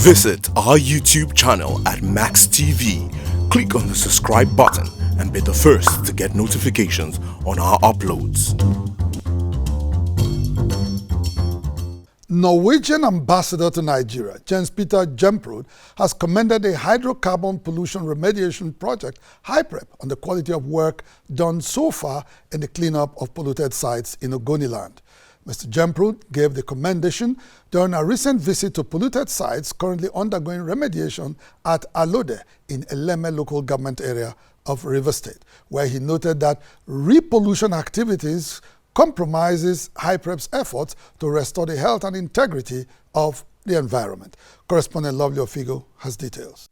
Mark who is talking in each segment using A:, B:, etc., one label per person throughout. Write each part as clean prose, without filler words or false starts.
A: Visit our YouTube channel at Max TV. Click on the subscribe button and be the first to get notifications on our uploads.
B: Norwegian ambassador to Nigeria, Jens Peter Jemprud, has commended a hydrocarbon pollution remediation project, HYPREP, on the quality of work done so far in the cleanup of polluted sites in Ogoni land. Mr. Jemprud gave the commendation during a recent visit to polluted sites currently undergoing remediation at Alode in Eleme local government area of River State, where he noted that repollution activities compromises HYPREP's efforts to restore the health and integrity of the environment. Correspondent Lovely Ofigo has details.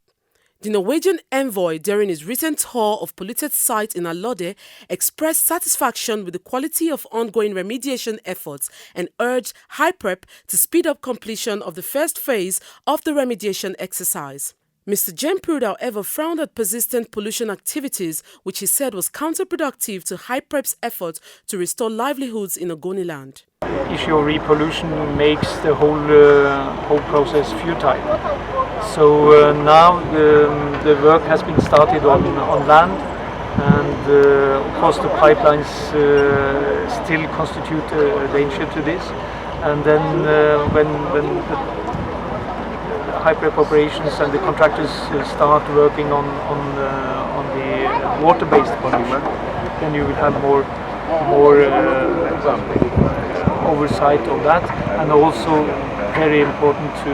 C: The Norwegian envoy, during his recent tour of polluted sites in Alode, expressed satisfaction with the quality of ongoing remediation efforts and urged HYPREP to speed up completion of the first phase of the remediation exercise. Mr. Jemprud, however, frowned at persistent pollution activities, which he said was counterproductive to HYPREP's efforts to restore livelihoods in Ogoni land.
D: The issue of repollution makes the whole process futile. So now the work has been started on land, and of course the pipelines still constitute a danger to this. And then when the HYPREP operations and the contractors start working on the water-based pollution, then you will have more oversight of that, and also very important to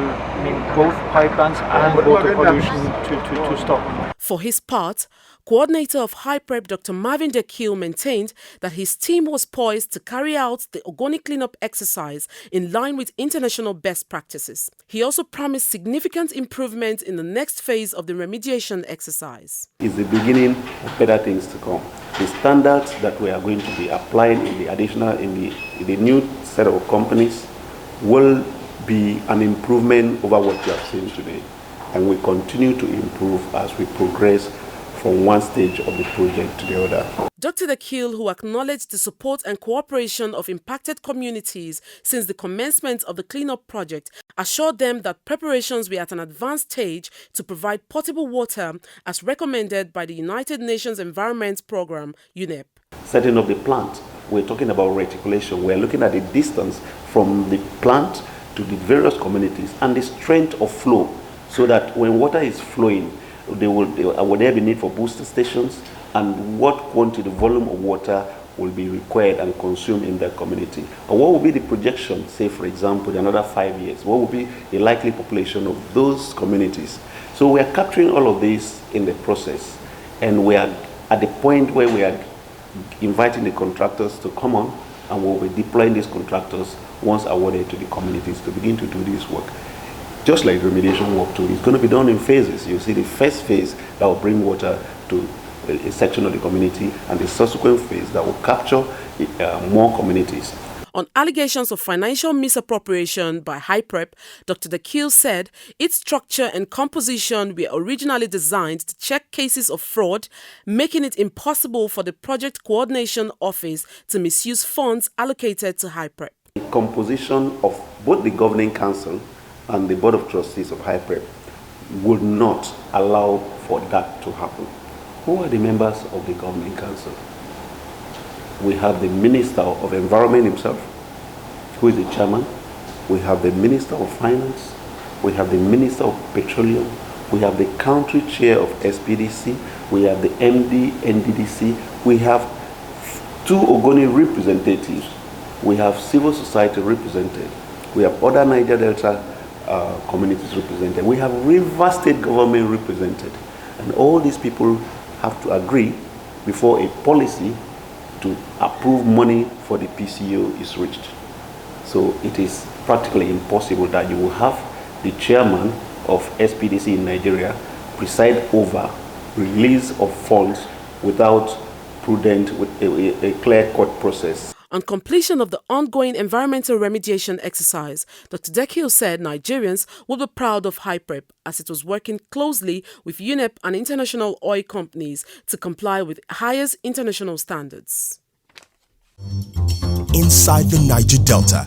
D: both pipelines and water pollution to stop.
C: For his part, coordinator of HYPREP, Dr. Marvin Dekil, maintained that his team was poised to carry out the OGONI clean-up exercise in line with international best practices. He also promised significant improvement in the next phase of the remediation exercise.
E: It's the beginning of better things to come. The standards that we are going to be applying in the new set of companies will be an improvement over what you have seen today, and we continue to improve as we progress from one stage of the project to the other.
C: Dr. Dekil, who acknowledged the support and cooperation of impacted communities since the commencement of the cleanup project, assured them that preparations were at an advanced stage to provide potable water as recommended by the United Nations Environment Programme, UNEP.
E: Setting up the plant, we're talking about reticulation. We're looking at the distance from the plant to the various communities and the strength of flow, so that when water is flowing, will there be need for booster stations, and what quantity, the volume of water will be required and consumed in that community. And what will be the projection, say for example, in another 5 years? What will be the likely population of those communities? So we are capturing all of this in the process, and we are at the point where we are inviting the contractors to come on, and we'll be deploying these contractors once awarded to the communities to begin to do this work. Just like remediation work too, it's going to be done in phases. You see the first phase that will bring water to a section of the community, and the subsequent phase that will capture more communities.
C: On allegations of financial misappropriation by HYPREP, Dr. Dekil said its structure and composition were originally designed to check cases of fraud, making it impossible for the Project Coordination Office to misuse funds allocated to HYPREP.
E: The composition of both the Governing Council and the Board of Trustees of HYPREP would not allow for that to happen. Who are the members of the Governing Council? We have the Minister of Environment himself, who is the chairman. We have the Minister of Finance. We have the Minister of Petroleum. We have the country chair of SPDC. We have the MD, NDDC. We have 2 Ogoni representatives. We have civil society represented. We have other Niger Delta communities represented. We have River State government represented. And all these people have to agree before a policy to approve money for the PCO is reached. So it is practically impossible that you will have the chairman of SPDC in Nigeria preside over release of funds without prudent, with a clear-cut process.
C: On completion of the ongoing environmental remediation exercise, Dr. Dekil said Nigerians will be proud of HYPREP as it was working closely with UNEP and international oil companies to comply with highest international standards.
A: Inside the Niger Delta,